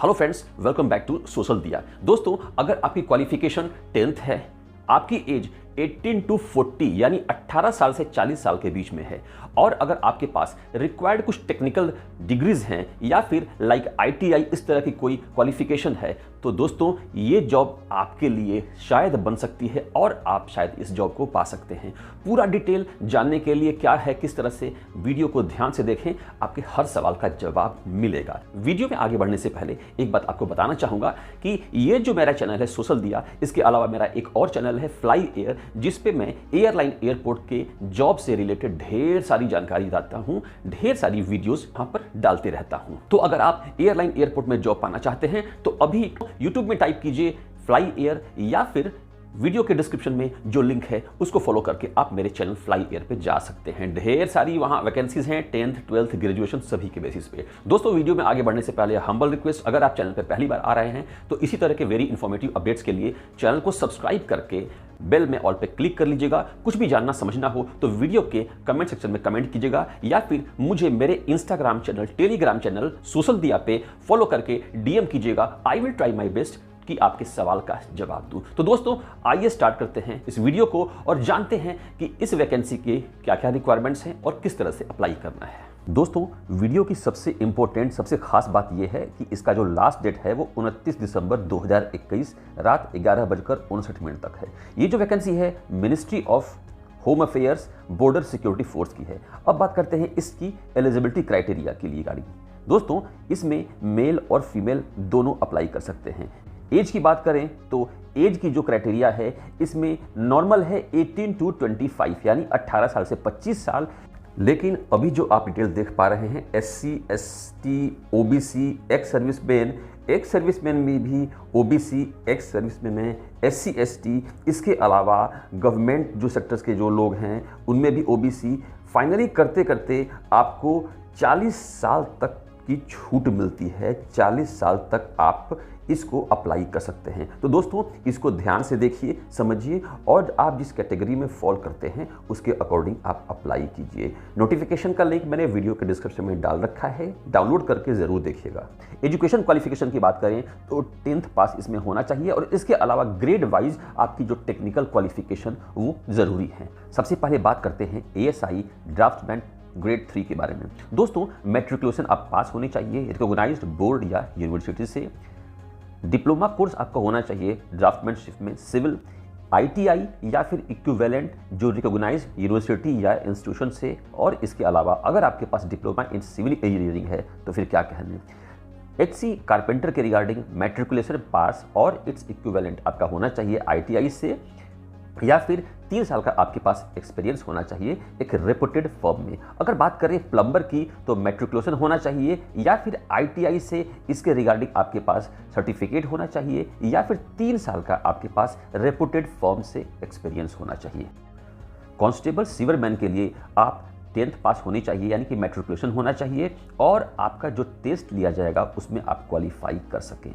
Hello friends, welcome back to social Diya. दोस्तों, अगर आपकी क्वालिफिकेशन 10th है, आपकी एज 18 to 40 यानी 18 साल से 40 साल के बीच में है और अगर आपके पास रिक्वायर्ड कुछ टेक्निकल डिग्रीज हैं या फिर लाइक ITI इस तरह की कोई क्वालिफिकेशन है, तो दोस्तों ये जॉब आपके लिए शायद बन सकती है और आप शायद इस जॉब को पा सकते हैं। पूरा डिटेल जानने के लिए क्या है, किस तरह से, वीडियो को ध्यान से देखें, आपके हर सवाल का जवाब मिलेगा। वीडियो में आगे बढ़ने से पहले एक बात आपको बताना चाहूँगा कि ये जो मेरा चैनल है सोशल दिया, इसके अलावा मेरा एक और चैनल है फ्लाई एयर, जिस पे मैं एयरलाइन एयरपोर्ट के जॉब से रिलेटेड ढेर सारी जानकारी देता हूं, ढेर सारी वीडियोस वहां पर डालते रहता हूं। तो अगर आप एयरलाइन एयरपोर्ट में जॉब पाना चाहते हैं तो अभी YouTube में टाइप कीजिए फ्लाई एयर या फिर वीडियो के डिस्क्रिप्शन में जो लिंक है उसको फॉलो करके आप मेरे चैनल फ्लाई एयर पे जा सकते हैं। ढेर सारी वहां वैकेंसीज हैं 10th 12th ग्रेजुएशन सभी के बेसिस पे। दोस्तों, वीडियो में आगे बढ़ने से पहले हम्बल रिक्वेस्ट, अगर आप चैनल पे पहली बार आ रहे हैं तो इसी तरह के वेरी इंफॉर्मेटिव अपडेट्स के लिए चैनल को सब्सक्राइब करके बेल में ऑल पे क्लिक कर लीजिएगा। कुछ भी जानना समझना हो तो वीडियो के कमेंट सेक्शन में कमेंट कीजिएगा या फिर मुझे मेरे Instagram channel, Telegram channel social दिया पे फॉलो करके DM कीजिएगा। I will try my best कि आपके सवाल का जवाब दूं। तो दोस्तों, आइए स्टार्ट करते हैं इस वीडियो को और जानते हैं कि इस वैकेंसी के क्या क्या रिक्वायरमेंट्स हैं और किस तरह से अप्लाई करना है। दोस्तों, वीडियो की सबसे इंपॉर्टेंट, सबसे खास बात यह है कि इसका जो लास्ट डेट है वो 29 दिसंबर 2021 रात 11:59 तक है। ये जो वैकेंसी है ministry of home affairs border security force की है। अब बात करते हैं इसकी एलिजिबिलिटी क्राइटेरिया की लिए गाड़ी। दोस्तों, इसमें मेल और फीमेल दोनों अप्लाई कर सकते हैं। एज की बात करें तो एज की जो क्राइटेरिया है इसमें नॉर्मल है 18 to 25 यानी 18 साल से 25 साल। लेकिन अभी जो आप डिटेल देख पा रहे हैं SC ST OBC ex serviceman में भी OBC एक्स सर्विसमैन में SC ST, इसके अलावा गवर्नमेंट जो सेक्टर्स के जो लोग हैं उनमें भी OBC। फाइनली करते करते आपको 40 साल तक की छूट मिलती है। 40 साल तक आप इसको अप्लाई कर सकते हैं। तो दोस्तों, इसको ध्यान से देखिए, समझिए और आप जिस कैटेगरी में फॉल करते हैं उसके अकॉर्डिंग आप अप्लाई कीजिए। नोटिफिकेशन का लिंक मैंने वीडियो के डिस्क्रिप्शन में डाल रखा है, डाउनलोड करके ज़रूर देखिएगा। एजुकेशन क्वालिफिकेशन की बात करें तो 10th पास इसमें होना चाहिए और इसके अलावा ग्रेड वाइज आपकी जो टेक्निकल क्वालिफिकेशन वो ज़रूरी है। सबसे पहले बात करते हैं ASI ड्राफ्टमैन ग्रेड 3 के बारे में। दोस्तों, मैट्रिकुलेशन आप पास होनी चाहिए रिकॉग्नाइज्ड बोर्ड या यूनिवर्सिटी से। डिप्लोमा कोर्स आपका होना चाहिए ड्राफ्टमैनशिप में सिविल, ITI या फिर इक्विवेलेंट जो रिकॉग्नाइज यूनिवर्सिटी या इंस्टीट्यूशन से। और इसके अलावा अगर आपके पास डिप्लोमा इन सिविल इंजीनियरिंग है तो फिर क्या कहने। HC कारपेंटर के रिगार्डिंग मैट्रिकुलेशन पास और इट्स इक्विवेलेंट आपका होना चाहिए ITI से या फिर 3 साल का आपके पास एक्सपीरियंस होना चाहिए एक रेपुटेड फर्म में। अगर बात करें प्लम्बर की तो मैट्रिकुलेशन होना चाहिए या फिर ITI से इसके रिगार्डिंग आपके पास सर्टिफिकेट होना चाहिए या फिर 3 साल का आपके पास रेपुटेड फर्म से एक्सपीरियंस होना चाहिए। कांस्टेबल सीवरमैन के लिए आप 10th पास होनी चाहिए यानी कि मैट्रिकुलेशन होना चाहिए और आपका जो टेस्ट लिया जाएगा उसमें आप क्वालिफाई कर सकें।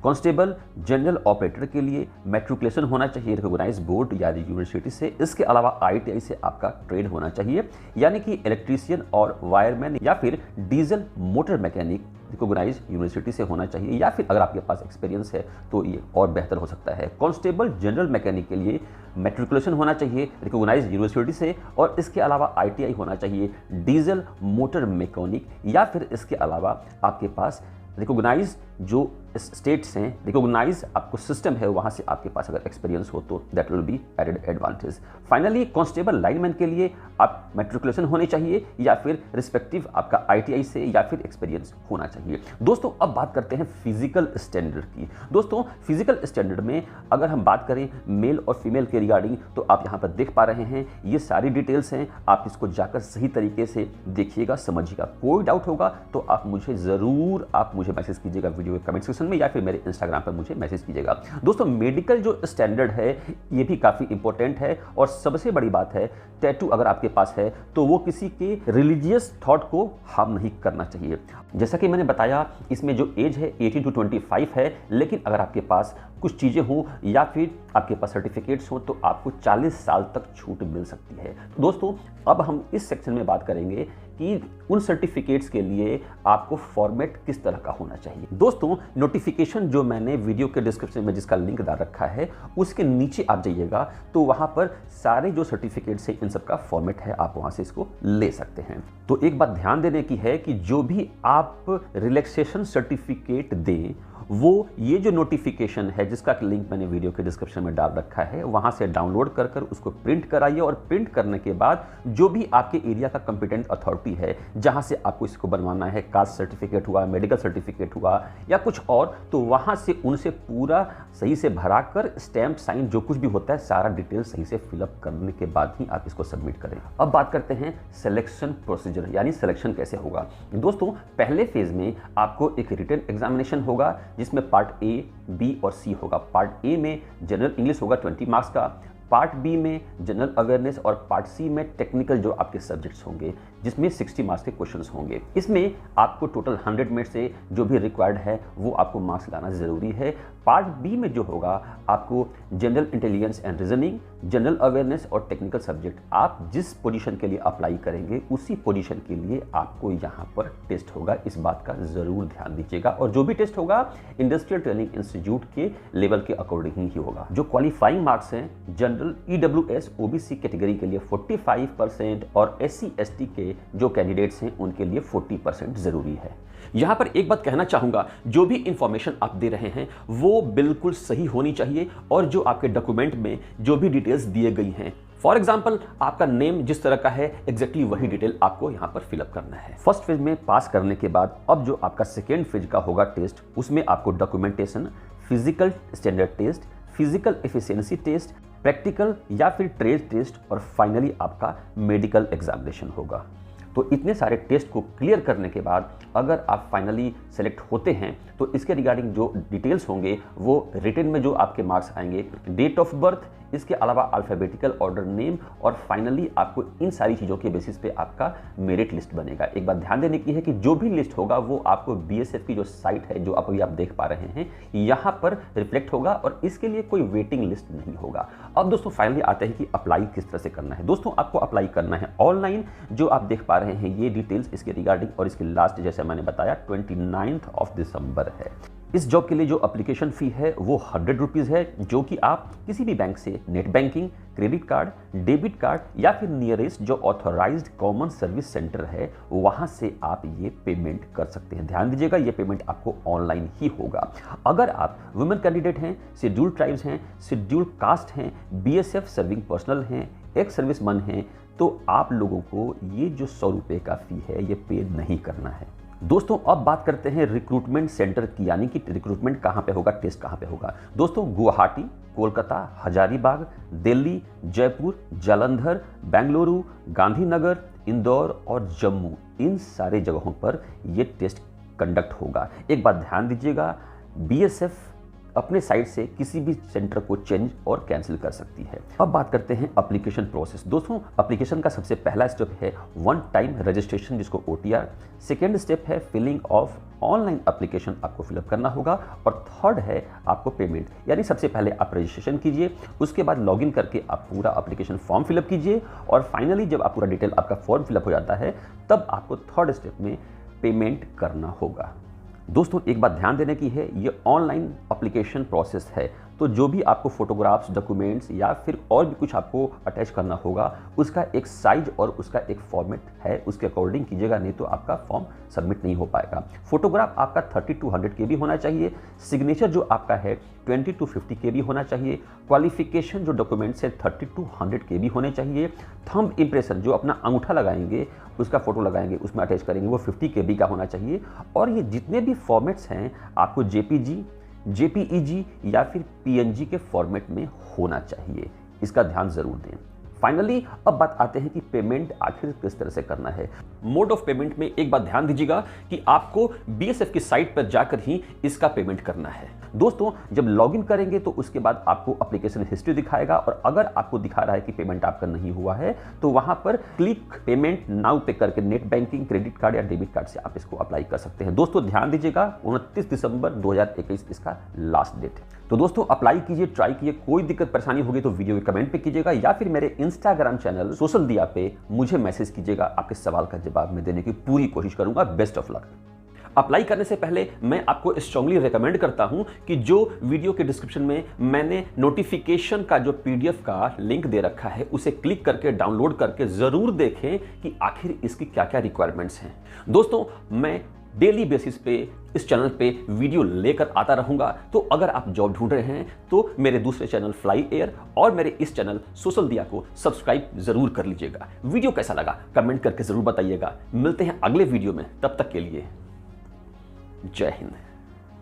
कांस्टेबल जनरल ऑपरेटर के लिए मैट्रिकुलेशन होना चाहिए रिकॉग्नाइज बोर्ड या यूनिवर्सिटी से। इसके अलावा ITI से आपका ट्रेड होना चाहिए यानी कि इलेक्ट्रीशियन और वायरमैन या फिर diesel motor mechanic recognise university से होना चाहिए या फिर अगर आपके पास एक्सपीरियंस है तो ये और बेहतर हो सकता है। कांस्टेबल जनरल मैकेनिक के लिए मैट्रिकुलेशन होना चाहिए रिकॉग्नाइज यूनिवर्सिटी से और इसके अलावा ITI होना चाहिए डीजल मोटर मैकेनिक या फिर इसके अलावा आपके पास रिकॉग्नाइज जो स्टेट्स हैं, रिकॉग्नाइज आपको सिस्टम है वहाँ से आपके पास अगर एक्सपीरियंस हो तो that will be added advantage. Finally constable lineman के लिए आप मैट्रिकुलेशन होने चाहिए या फिर रिस्पेक्टिव आपका ITI से या फिर एक्सपीरियंस होना चाहिए। दोस्तों, अब बात करते हैं फिजिकल स्टैंडर्ड की। दोस्तों, फिजिकल स्टैंडर्ड में अगर हम बात करें मेल और फीमेल के रिगार्डिंग तो आप यहाँ पर देख पा रहे हैं, ये सारी डिटेल्स हैं। आप इसको जाकर सही तरीके से देखिएगा, समझिएगा। कोई डाउट होगा तो आप मुझे ज़रूर मैसेज कीजिएगा वीडियो के कमेंट सेक्शन में या फिर मेरे इंस्टाग्राम पर मुझे मैसेज कीजिएगा। दोस्तों, मेडिकल जो स्टैंडर्ड है ये भी काफ़ी इंपॉर्टेंट है और सबसे बड़ी बात है टैटू अगर आपके पास है तो वो किसी के रिलीजियस थॉट को हार्म नहीं करना चाहिए। जैसा कि मैंने बताया इसमें जो एज है 18 to 25 है, लेकिन अगर आपके पास कुछ चीज़ें हो या फिर आपके पास सर्टिफिकेट्स हो तो आपको 40 साल तक छूट मिल सकती है। दोस्तों, अब हम इस सेक्शन में बात करेंगे कि उन सर्टिफिकेट्स के लिए आपको फॉर्मेट किस तरह का होना चाहिए। दोस्तों, नोटिफिकेशन जो मैंने वीडियो के डिस्क्रिप्शन में जिसका लिंक डाल रखा है उसके नीचे आप जाइएगा तो वहां पर सारे जो सर्टिफिकेट्स हैं इन सब का फॉर्मेट है, आप वहां से इसको ले सकते हैं। तो एक बात ध्यान देने की है कि जो भी आप रिलैक्सेशन सर्टिफिकेट दें वो ये जो नोटिफिकेशन है जिसका लिंक मैंने वीडियो के डिस्क्रिप्शन में डाल रखा है वहां से डाउनलोड कर कर उसको प्रिंट कराइए, और प्रिंट करने के बाद जो भी आपके एरिया का कंपिटेंट अथॉरिटी है जहां से आपको इसको बनवाना है, कास्ट सर्टिफिकेट हुआ, मेडिकल सर्टिफिकेट हुआ या कुछ और, तो वहां से उनसे पूरा सही से भरा कर स्टैम्प साइन जो कुछ भी होता है सारा डिटेल सही से फिलअप करने के बाद ही आप इसको सबमिट करें। अब बात करते हैं सिलेक्शन प्रोसीजर, यानी सिलेक्शन कैसे होगा। दोस्तों, पहले फेज में आपको एक रिटन एग्जामिनेशन होगा जिसमें पार्ट ए, बी और सी होगा। पार्ट ए में जनरल इंग्लिश होगा 20 मार्क्स का, पार्ट बी में जनरल अवेयरनेस और पार्ट सी में टेक्निकल जो आपके सब्जेक्ट्स होंगे जिसमें 60 मार्क्स के क्वेश्चंस होंगे। इसमें आपको टोटल 100 में से जो भी रिक्वायर्ड है वो आपको मार्क्स लाना जरूरी है। पार्ट बी में जो होगा आपको general intelligence and reasoning, general awareness और टेक्निकल सब्जेक्ट, आप जिस पोजीशन के लिए अप्लाई करेंगे उसी पोजीशन के लिए आपको यहाँ पर टेस्ट होगा, इस बात का जरूर ध्यान दीजिएगा। और जो भी टेस्ट होगा इंडस्ट्रियल ट्रेनिंग इंस्टीट्यूट के लेवल के अकॉर्डिंग ही होगा। जो क्वालिफाइंग मार्क्स हैं जनरल EWS OBC कैटेगरी के लिए 45% और SC ST के जो कैंडिडेट्स हैं उनके लिए 40% जरूरी है। यहां पर एक बात कहना चाहूंगा, जो भी इंफॉर्मेशन आप दे रहे हैं वो बिल्कुल सही होनी चाहिए और जो आपके डॉक्यूमेंट में जो भी डिटेल्स दिए गई हैं, फॉर एग्जाम्पल आपका नेम जिस तरह का है एग्जैक्टली वही डिटेल आपको यहां पर फिलअप करना है। फर्स्ट फेज में पास करने के बाद अब जो आपका सेकेंड फेज का होगा टेस्ट, उसमें आपको documentation, physical standard test, physical efficiency test, practical या फिर ट्रेड टेस्ट और फाइनली आपका मेडिकल एग्जामिनेशन होगा। तो इतने सारे टेस्ट को क्लियर करने के बाद अगर आप फाइनली सेलेक्ट होते हैं तो इसके रिगार्डिंग जो डिटेल्स होंगे वो रिटन में जो आपके मार्क्स आएंगे, डेट ऑफ बर्थ, इसके अलावा अल्फाबेटिकल ऑर्डर नेम और फाइनली आपको इन सारी चीज़ों के बेसिस पे आपका मेरिट लिस्ट बनेगा। एक बात ध्यान देने की है कि जो भी लिस्ट होगा वो आपको BSF की जो साइट है जो अभी आप देख पा रहे हैं यहाँ पर रिफ्लेक्ट होगा और इसके लिए कोई वेटिंग लिस्ट नहीं होगा। अब दोस्तों फाइनली आते हैं कि अप्लाई किस तरह से करना है। दोस्तों आपको अप्लाई करना है ऑनलाइन, जो आप देख पा रहे हैं ये डिटेल्स इसके रिगार्डिंग, और इसकी लास्ट जैसे मैंने बताया 29 दिसंबर है। इस जॉब के लिए जो एप्लीकेशन फ़ी है वो 100 रुपीज़ है, जो कि आप किसी भी बैंक से net banking, credit card, debit card या फिर नियरेस्ट जो ऑथराइज्ड कॉमन सर्विस सेंटर है वहां से आप ये पेमेंट कर सकते हैं। ध्यान दीजिएगा ये पेमेंट आपको ऑनलाइन ही होगा। अगर आप वुमेन कैंडिडेट हैं, शेड्यूल्ड ट्राइब्स हैं, शेड्यूल्ड कास्ट हैं, BSF सर्विंग पर्सनल हैं, एक्स सर्विसमैन हैं, तो आप लोगों को ये जो 100 रुपये का फ़ी है ये पे नहीं करना है। दोस्तों अब बात करते हैं रिक्रूटमेंट सेंटर की, यानी कि रिक्रूटमेंट कहाँ पे होगा, टेस्ट कहाँ पे होगा। दोस्तों गुवाहाटी, कोलकाता, हजारीबाग, दिल्ली, जयपुर, जालंधर, बेंगलुरु, गांधीनगर, इंदौर और जम्मू, इन सारे जगहों पर यह टेस्ट कंडक्ट होगा। एक बात ध्यान दीजिएगा, BSF अपने साइड से किसी भी सेंटर को चेंज और कैंसिल कर सकती है। अब बात करते हैं एप्लीकेशन प्रोसेस। दोस्तों एप्लीकेशन का सबसे पहला स्टेप है वन टाइम रजिस्ट्रेशन जिसको OTR, सेकेंड स्टेप है फिलिंग ऑफ ऑनलाइन एप्लीकेशन आपको फिलअप करना होगा, और थर्ड है आपको पेमेंट, यानी सबसे पहले आप रजिस्ट्रेशन कीजिए, उसके बाद लॉगिन करके आप पूरा एप्लीकेशन फॉर्म फिलअप कीजिए, और फाइनली जब आप पूरा डिटेल आपका फॉर्म फिलअप हो जाता है तब आपको थर्ड स्टेप में पेमेंट करना होगा। दोस्तों एक बात ध्यान देने की है, ये ऑनलाइन एप्लीकेशन प्रोसेस है, तो जो भी आपको फोटोग्राफ्स, डॉक्यूमेंट्स या फिर और भी कुछ आपको अटैच करना होगा उसका एक साइज और उसका एक फॉर्मेट है, उसके अकॉर्डिंग कीजिएगा, नहीं तो आपका फॉर्म सबमिट नहीं हो पाएगा। फोटोग्राफ आपका 30 to 100 KB होना चाहिए, सिग्नेचर जो आपका है 20 to 50 KB होना चाहिए, क्वालिफिकेशन जो डॉक्यूमेंट्स है 30 to 100 KB होने चाहिए, थंब इम्प्रेशन जो अपना अंगूठा लगाएंगे उसका फोटो लगाएंगे उसमें अटैच करेंगे वो 50 KB का होना चाहिए, और ये जितने भी फॉर्मेट्स हैं आपको JPG, JPEG या फिर PNG के फॉर्मेट में होना चाहिए, इसका ध्यान जरूर दें। फाइनली अब बात आते हैं कि पेमेंट आखिर किस तरह से करना है। मोड ऑफ पेमेंट में एक बात ध्यान दीजिएगा कि आपको BSF की साइट पर जाकर ही इसका पेमेंट करना है। दोस्तों जब लॉगिन करेंगे तो उसके बाद आपको एप्लीकेशन हिस्ट्री दिखाएगा, और अगर आपको दिखा रहा है कि पेमेंट आपका नहीं हुआ है तो वहां पर क्लिक पेमेंट नाउ पे करके नेट बैंकिंग, क्रेडिट कार्ड या डेबिट कार्ड से आप इसको अप्लाई कर सकते हैं। दोस्तों ध्यान दीजिएगा 29 दिसंबर 2021 इसका लास्ट डेट है। तो दोस्तों अप्लाई कीजिए, ट्राई कीजिए। कोई दिक्कत परेशानी होगी तो वीडियो के कमेंट पे कीजिएगा या फिर मेरे इंस्टाग्राम चैनल सोशल दिया पे मुझे मैसेज कीजिएगा। आपके सवाल का जवाब मैं देने की पूरी कोशिश करूंगा। Best of luck. अप्लाई करने से पहले मैं आपको स्ट्रांगली रिकमेंड करता हूं कि जो वीडियो के डिस्क्रिप्शन में मैंने नोटिफिकेशन का जो पीडीएफ का लिंक दे रखा है उसे क्लिक करके डाउनलोड करके जरूर देखें कि आखिर इसकी क्या क्या रिक्वायरमेंट्स हैं। दोस्तों मैं डेली बेसिस पे इस चैनल पे वीडियो लेकर आता रहूंगा। तो अगर आप जॉब ढूंढ रहे हैं तो मेरे दूसरे चैनल फ्लाई एयर और मेरे इस चैनल सोशल दिया को सब्सक्राइब जरूर कर लीजिएगा। वीडियो कैसा लगा कमेंट करके जरूर बताइएगा। मिलते हैं अगले वीडियो में, तब तक के लिए जय हिंद।